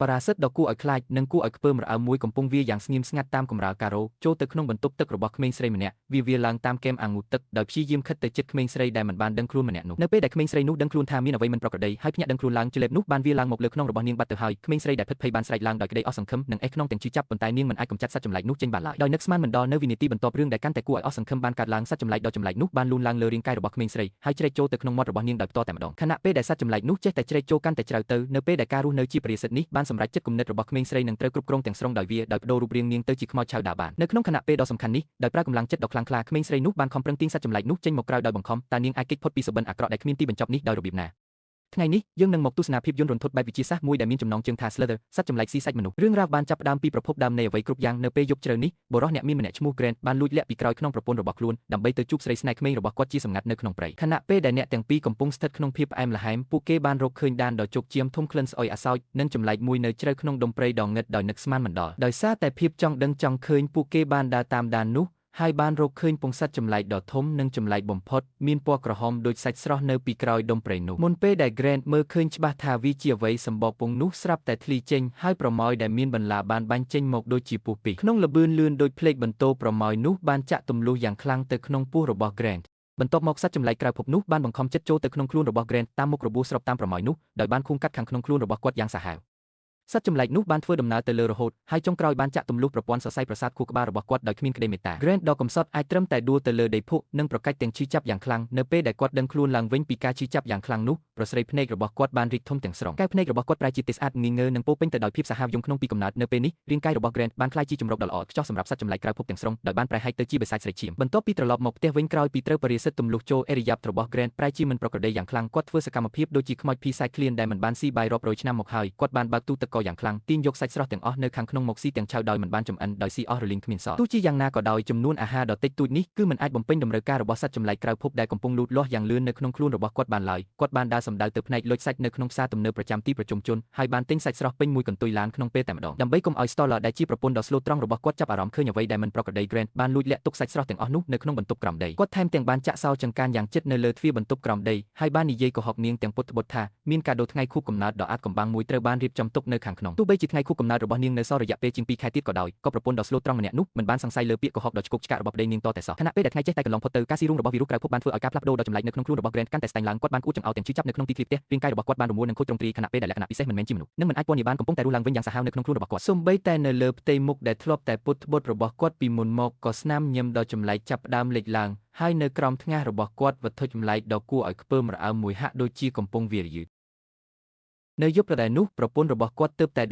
ប៉ារ៉ាសិតដ៏គួរឲ្យខ្លាចនិងគួរឲ្យខ្ពើមរអើមួយកំពុងវាយ៉ាងស្ងៀមស្ងាត់តាមកម្រាលការ៉ូចូលទៅក្នុងបន្ទប់ទឹករបស់ក្មេងស្រីម្នាក់វាឡើងតាមគែមអាងូទឹកដោយព្យាយាមខិតទៅជិតក្មេងស្រីដែលមិនបានដឹងខ្លួនម្នាក់នោះនៅពេលដែលក្មេងស្រីនោះដឹងខ្លួនថាមានអ្វីមិនប្រក្រតីហើយភ្ញាក់ដឹងខ្លួនឡើងជលេបនោះបានវាឡើងមកលើខ្នងរបស់នាងបាត់ទៅហើយក្មេងស្រីដែលភិតភ័យបានស្រែកឡើងដោយក្តីអស់សង្ឃឹមនិងអេះខ្នងទាំងឈឺចាប់ប៉ុន្តែនាងមិនអាចកម្ចាត់សត្វចម្លែកនោះចេញបានឡើយដោយនឹកស្មានមិនដល់នៅវិនាទីបន្ទាប់រឿងដែលកាន់តែគួរឲ្យអស់សង្ឃឹមបានកើតឡើងសត្វចម្លែកដ៏ចម្លែកនោះបានលូនឡើងលើរាងកាយរបស់ក្មេងស្រីហើយជ្រែកចូលទៅក្នុងមាត់របស់នាងដោយផ្ទាល់តែម្ដងខណៈពេលដែលសត្វចម្លែកនោះចេះតែជ្រែកចូលកាន់តែជ្រៅទៅនៅពេលដែលការរស់នៅជាប្រិយសិទ្ធិនេះបានសម្រេចចិត្តគំនិតរបស់ក្មេងស្រីនឹងត្រូវគ្រប់គ្រងទាំងស្រុងដោយវាដោយបដូររូបរាងនាងទៅជាខ្មោចឆៅដាវបាននៅក្នុងខណៈពេលដ៏សំខាន់នេះដោយប្រើកម្លាំងចិត្តដ៏ខ្លាំងក្លាក្មេងស្រីនោះបានខំប្រឹងទាញសត្វចម្លែកនោះចេញមកក្រៅដោយបង្ខំតើនាងអាចគេចផុតពីសុបិនអាក្រក់ដែលគ្មានទីបញ្ចប់នេះដោយរបៀបណាថ្ងៃនេះយើងនឹងមកទស្សនាភាពយន្តរន្ធត់បែបវិទ្យាសាស្ត្រមួយដែលមានចំណងជើងថា Slither សត្វចម្លែកស៊ីសាច់មនុស្សរឿងរ៉ាវបានចាប់ផ្ដើមពីប្រភពដើមនៃអ្វីគ្រប់យ៉ាងនៅពេលយប់ជ្រៅនេះបុរសអ្នកមានម្នាក់ឈ្មោះ Grant បានលួចលាក់ពីក្រោយខ្នងប្រពន្ធរបស់ខ្លួនដើម្បីទៅជួបស្រីស្នេហ៍ក្មេងរបស់គាត់ជាសម្ងាត់នៅក្នុងព្រៃខណៈពេលដែលអ្នកទាំងពីរកំពុងស្ថិតក្នុងភាពផ្អែមល្ហែមពួកគេបានរកឃើញដានដ៏ជោគជាមធំក្លិនស្អុយអាសោចនិងចម្លែកមួយនៅជ្រៅក្នុងដុំព្រៃដ៏ងឹតដោយនឹកស្មានមិនដល់ដោយសារតែភាពចង់ដឹងចង់ឃើញពួកគេបានដើរតាមដាននោះហើយបានរកឃើញពងសត្វចម្លែកដ៏ធំនិងចម្លែកបំផុតមានពណ៌ក្រហមដូចសាច់ស្រស់នៅពីក្រោយដុំព្រៃនោះមុនពេលដែល Grant មើលឃើញច្បាស់ថាវាជាអ្វីសម្បកពងនោះស្រាប់តែធ្លីចេញហើយប្រមោយដែលមានបន្លាបានបាញ់ចេញមកដូចជាពស់ពីរក្នុងល្បឿនលឿនដូចភ្លេចបន្ទោប្រមោយនោះបានចាក់ទម្លុះយ៉ាងខ្លាំងទៅក្នុងពោះរបស់ Grant បន្ទាប់មកសត្វចម្លែកក្រៅភពនោះបានបង្ខំចិត្តចូលទៅក្នុងខ្លួនរបស់ Grant តាមមុខរបួសស្របតាមប្រមោយនោះដោយបានឃុំកាត់ខាងក្នុងខ្លួនរបស់គាត់យ៉ាងសាហាវសត្វចម្លែកនោះបានធ្វើដំណើរទៅលើរហូតហើយចុងក្រោយបានចាក់ទម្លុះប្រព័ន្ធសរសៃប្រសាទខួរក្បាលរបស់គាត់ដោយគ្មានក្តីមេត្តា Grant ដ៏កំសត់អាចត្រឹមតែដួលទៅលើដីភក់និងប្រកាច់ទាំងឈឺចាប់យ៉ាងខ្លាំងនៅពេលដែលគាត់ដឹងខ្លួនឡើងវិញពីការឈឺចាប់យ៉ាងខ្លាំងនោះប្រស្រីភ្នែករបស់គាត់បានរីកធំទាំងស្រុងកែវភ្នែករបស់គាត់ប្រែជាទេសស្អាតងីងើនិងពោពេញទៅដោយភាពសាហាវយង់ក្នុងពីកំណើតនៅពេលនេះរាងកាយរបស់ Grant បានក្លាយជាជម្រកដ៏ល្អឥតខ្ចោះសម្រាប់សត្វចម្លែកក្រៅភពទាំងស្រុងដោយបានប្រែហែកទៅជាបិសាចស្រីឈាមបន្ទាប់ពីត្រឡប់មកផ្ទះវិញក្រោយពីត្រូវបរិយាសិទ្ធទម្លុះចូលអេរិយាបថរបស់ Grant ប្រែជាមិនប្រក្រតីយ៉ាងខ្លាំងគាត់ធ្វើសកម្មភាពដូចជាខ្មោចភីសាយឃ្លានដែលមិនបានស៊ីបាយរាប់រយឆ្នាំមកហើយគាត់បានបើកទូទឹកកកយ៉ាងខ្លាំងទាញយកសាច់ស្រស់ទាំងអស់នៅខាងក្នុងមកស៊ីទាំងឆៅដោយមិនបានចម្អិនដោយស៊ីអស់រលីងគ្មានសល់ទោះជាយ៉ាងណាក៏ដោយចំនួនអាហារដ៏តិចតួចនេះគឺមិនអាចបំពេញតម្រូវការរបស់សត្វចម្លែកក្រៅភពដែលកំពុងលូតលាស់យ៉ាងលឿននៅក្នុងខ្លួនរបស់គាត់បានឡើយគាត់បានដើរសម្ដៅទៅផ្នែកលុចសាច់នៅក្នុងផ្សារទំនើបប្រចាំទីប្រជុំជនហើយបានទិញសាច់ស្រស់ពេញមួយកន្ទុយឡានក្នុងពេលតែម្ដងដើម្បីកុំឲ្យ Stoller ដែលជាប្រពន្ធដ៏ស្លូតត្រង់របស់គាត់ចាប់អារម្មណ៍ឃើញអ្វីដែលមិនប្រក្រតី Grant បានលួចលាក់ទុកសាច់ស្រស់ទាំងអស់នោះនៅក្នុងបន្ទប់ក្រោមដីគាត់ថែមទាំងបានចាក់សោចង្កានយ៉ាងជិតនៅលើទ្វារបន្ទប់ក្រោមដីហើយបាននិយាយកុហកនាងទាំងពុតត្បុតថាមានកាដូថ្ងៃខួបកំណើតដ៏អាថ៌កំបាំងមួយត្រូវបានរៀបចំទុកនៅខាងក្នុងទោះបីជាថ្ងៃខួបកំណើតរបស់នាងនៅសល់រយៈពេលជាង2ខែទៀតក៏ដោយក៏ប្រពន្ធដ៏ស្លូតត្រង់ម្នាក់នោះមិនបានសង្ស័យលើពាក្យកុហកដ៏ឆ្កូកឆ្កាករបស់ប្តីនាងតតែសោះខណៈពេលដែលថ្ងៃចេះតែកន្លងផុតទៅការស៊ីរុំរបស់វីរុសក្រៅភពបានធ្វើឲ្យការផ្លាស់ប្ដូរដ៏ចម្លែកនៅក្នុងខ្លួនរបស់ Grant កាន់តែស្តែងឡើងគាត់បានអួតចង្អោរទាំងឈឺចាប់នៅក្នុងទីធ្លាផ្ទះរាងកាយរបស់គាត់បានរមួលនិងខូចទ្រង់ទ្រីខណៈពេលដែលលក្ខណៈពិសេសមិនមែនជាមនុស្សនិងមិនអាចពណ៌នាបានកំពុងតែរស់ឡើងវិញយ៉ាងសាហាវនៅក្នុងខ្លួនរបស់គាត់សូម្បីតែនៅលើផ្ទៃមុខដែលធ្លាប់តែពុតត្បុតរបស់គាត់ពីមុនមកក៏ស្នាមញញឹមដ៏ចម្លែកចាប់ផ្ដើមលេចឡើងហើយនៅក្រោមថ្ងាសរបស់គាត់វត្ថុចម្លែកដ៏គួរឲ្យខ្ពើមរអើមមួយហាក់ដូចជាកំពុងវារយឺតនៅយប់ដដែលនោះប្រពន្ធរបស់គាត់ទើបតែ